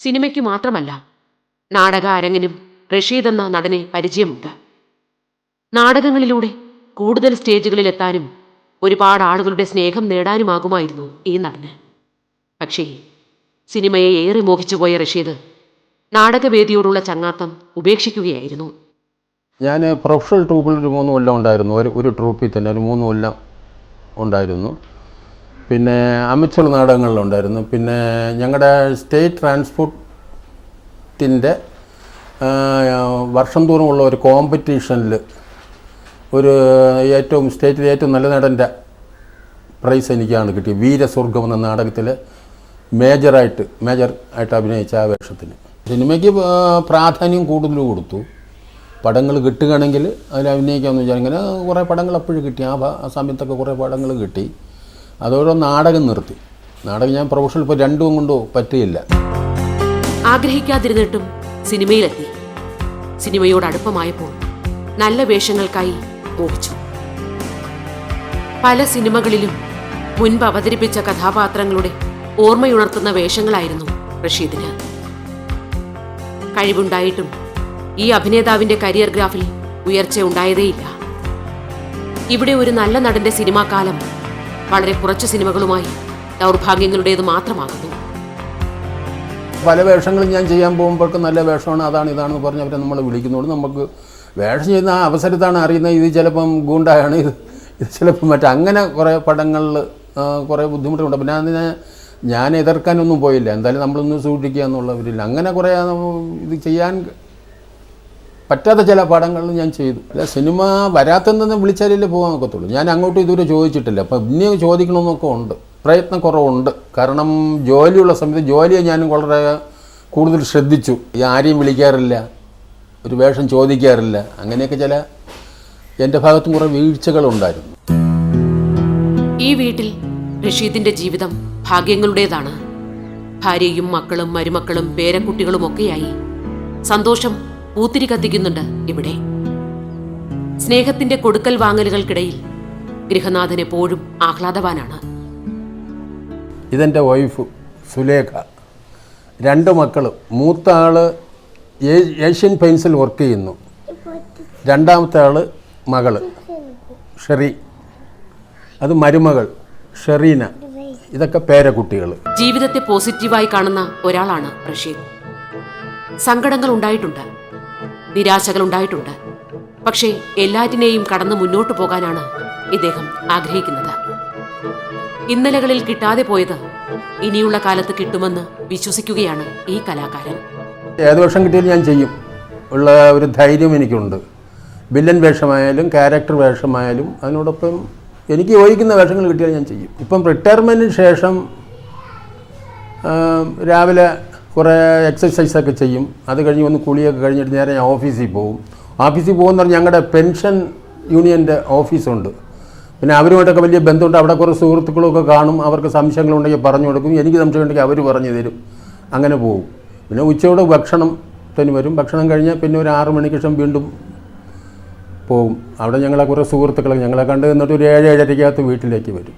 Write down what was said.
സിനിമയ്ക്ക് മാത്രമല്ല, നാടക അരങ്ങിനും റഷീദ് എന്ന നടനെ പരിചയമുണ്ട്. നാടകങ്ങളിലൂടെ കൂടുതൽ സ്റ്റേജുകളിലെത്താനും ഒരുപാട് ആളുകളുടെ സ്നേഹം നേടാനുമാകുമായിരുന്നു ഈ നടന്. പക്ഷേ സിനിമയെ ഏറെ മോഹിച്ചുപോയ റഷീദ് നാടകവേദിയോടുള്ള ചങ്ങാത്തം ഉപേക്ഷിക്കുകയായിരുന്നു. ഞാൻ പ്രൊഫഷണൽ ട്രൂപ്പിൽ ഒരു 3 കൊല്ലം ഉണ്ടായിരുന്നു. ഒരു ട്രൂപ്പിൽ തന്നെ ഒരു 3 കൊല്ലം ഉണ്ടായിരുന്നു. പിന്നെ അമിച്ചർ നാടകങ്ങളിലുണ്ടായിരുന്നു. പിന്നെ ഞങ്ങളുടെ സ്റ്റേറ്റ് ട്രാൻസ്പോർട്ടിൻ്റെ വർഷം തോറുമുള്ള ഒരു കോമ്പറ്റീഷനിൽ സ്റ്റേറ്റിലെ ഏറ്റവും നല്ല നടൻ്റെ പ്രൈസ് എനിക്കാണ് കിട്ടിയത്. വീരസ്വർഗം എന്ന നാടകത്തിൽ മേജറായിട്ട് അഭിനയിച്ച ആ വേഷത്തിന്. സിനിമയ്ക്ക് പ്രാധാന്യം കൂടുതൽ കൊടുത്തു. പടങ്ങൾ കിട്ടുകയാണെങ്കിൽ അതിൽ അഭിനയിക്കാമെന്ന് വെച്ചാൽ ഇങ്ങനെ കുറേ പടങ്ങൾ അപ്പോഴും കിട്ടി. ആ സമയത്തൊക്കെ കുറേ പടങ്ങൾ കിട്ടി. അതോടെ നാടകം നിർത്തി. നാടകം ഞാൻ പ്രൊഫഷണൽ ഇപ്പോൾ 2 കൊണ്ടോ പറ്റിയില്ല. ആഗ്രഹിക്കാതിരുന്നിട്ടും സിനിമയിലെത്തി. സിനിമയോട് അടുപ്പമായപ്പോൾ നല്ല വേഷങ്ങൾക്കായി മോഹിച്ചു. പല സിനിമകളിലും മുൻപ് അവതരിപ്പിച്ച കഥാപാത്രങ്ങളുടെ ഓർമ്മയുണർത്തുന്ന വേഷങ്ങളായിരുന്നു റഷീദിന്. കഴിവുണ്ടായിട്ടും ഈ അഭിനേതാവിന്റെ കരിയർ ഗ്രാഫിൽ ഉയർച്ച ഉണ്ടായതേയില്ല. ഇവിടെ ഒരു നല്ല നടന്റെ സിനിമാ കാലം വളരെ കുറച്ച് സിനിമകളുമായി ദൗർഭാഗ്യങ്ങളുടേത് മാത്രമാകുന്നു. പല വേഷങ്ങളും ഞാൻ ചെയ്യാൻ പോകുമ്പോഴേക്ക് നല്ല വേഷമാണ്, അതാണ് ഇതാണെന്ന് പറഞ്ഞ് അവരെ നമ്മൾ വിളിക്കുന്നതുകൊണ്ട് നമുക്ക് വേഷം ചെയ്യുന്ന ആ അവസരത്താണ് അറിയുന്നത് ഇത് ചിലപ്പം ഗൂണ്ടായാണ്, ഇത് ചിലപ്പം അങ്ങനെ കുറേ പടങ്ങളിൽ കുറേ ബുദ്ധിമുട്ടുണ്ട്. പിന്നെ അതിനെ ഞാൻ എതിർക്കാനൊന്നും പോയില്ല. എന്തായാലും നമ്മളൊന്ന് സൂക്ഷിക്കുക എന്നുള്ളവരില്ല. അങ്ങനെ കുറേ ഇത് ചെയ്യാൻ പറ്റാത്ത ചില പടങ്ങളിൽ ഞാൻ ചെയ്തു. അല്ല, സിനിമ വരാത്തെന്ന് വിളിച്ചാലേ പോകാൻ ഒക്കത്തുള്ളൂ. ഞാൻ അങ്ങോട്ടും ഇതുവരെ ചോദിച്ചിട്ടില്ല. അപ്പം ഇനിയും ചോദിക്കണമെന്നൊക്കെ ഉണ്ട്. പ്രയത്നം കുറവുണ്ട്. കാരണം ജോലിയുള്ള സമയത്ത് ജോലിയെ ഞാൻ വളരെ കൂടുതൽ ശ്രദ്ധിച്ചു. ആരെയും വിളിക്കാറില്ല, ഒരു വേഷം ചോദിക്കാറില്ല. അങ്ങനെയൊക്കെ ചില എൻ്റെ ഭാഗത്തും കുറേ വീഴ്ചകളുണ്ടായിരുന്നു. ഈ വീട്ടിൽ റഷീദിന്റെ ജീവിതം ഭാഗ്യങ്ങളുടേതാണ്. ഭാര്യയും മക്കളും മരുമക്കളും പേരക്കുട്ടികളുമൊക്കെയായി സന്തോഷം പൂത്തിരി കത്തിക്കുന്നുണ്ട് ഇവിടെ. സ്നേഹത്തിന്റെ കൊടുക്കൽ വാങ്ങലുകൾക്കിടയിൽ ഗൃഹനാഥൻ എപ്പോഴും ആഹ്ലാദവാനാണ്. ഇതെൻ്റെ വൈഫ് സുലേഖ, 2 മക്കൾ. മൂത്ത ആള് ഏഷ്യൻ പെയിൻസിൽ വർക്ക് ചെയ്യുന്നു. രണ്ടാമത്തെ ആള് മകള് ഷെറി, അത് മരുമകൾ ഷെറീന. ഇതൊക്കെ പേരക്കുട്ടികൾ. ജീവിതത്തെ പോസിറ്റീവായി കാണുന്ന ഒരാളാണ് റഷീദ്. സങ്കടങ്ങൾ ഉണ്ടായിട്ടുണ്ട്, നിരാശകൾ ഉണ്ടായിട്ടുണ്ട്. പക്ഷേ എല്ലാറ്റിനെയും കടന്ന് മുന്നോട്ടു പോകാനാണ് ഇദ്ദേഹം ആഗ്രഹിക്കുന്നത്. ഇന്നലകളിൽ കിട്ടാതെ പോയത് ഇനിയുള്ള കാലത്ത് കിട്ടുമെന്ന് വിശ്വസിക്കുകയാണ് ഈ കലാകാരൻ. ഏത് വേഷം കിട്ടിയാലും ഞാൻ ചെയ്യും ഉള്ള ഒരു ധൈര്യം എനിക്കുണ്ട്. വില്ലൻ വേഷമായാലും ക്യാരക്ടർ വേഷമായാലും അതിനോടൊപ്പം എനിക്ക് യോജിക്കുന്ന വേഷങ്ങൾ കിട്ടിയാൽ ഞാൻ ചെയ്യും. ഇപ്പം റിട്ടയർമെൻറ്റിന് ശേഷം രാവിലെ കുറേ എക്സസൈസൊക്കെ ചെയ്യും. അത് കഴിഞ്ഞ് വന്ന് കുളിയൊക്കെ കഴിഞ്ഞിട്ട് നേരെ ഞാൻ ഓഫീസിൽ പോകും. ഓഫീസിൽ പോകുമെന്ന് പറഞ്ഞാൽ ഞങ്ങളുടെ പെൻഷൻ യൂണിയൻ്റെ ഓഫീസുണ്ട്. പിന്നെ അവരുമായിട്ടൊക്കെ വലിയ ബന്ധമുണ്ട്. അവിടെ കുറേ സുഹൃത്തുക്കളൊക്കെ കാണും. അവർക്ക് സംശയങ്ങളുണ്ടെങ്കിൽ പറഞ്ഞു കൊടുക്കും. എനിക്ക് സംശയമുണ്ടെങ്കിൽ അവർ പറഞ്ഞു തരും. അങ്ങനെ പോകും. പിന്നെ ഉച്ചയോടെ ഭക്ഷണത്തിന് വരും. ഭക്ഷണം കഴിഞ്ഞാൽ പിന്നെ ഒരു 6 മണിക്ക് ശേഷം വീണ്ടും പോകും. അവിടെ ഞങ്ങളെ കുറേ സുഹൃത്തുക്കളൊക്കെ ഞങ്ങളെ കണ്ട് നിന്നിട്ട് ഒരു 7-7:30 വീട്ടിലേക്ക് വരും.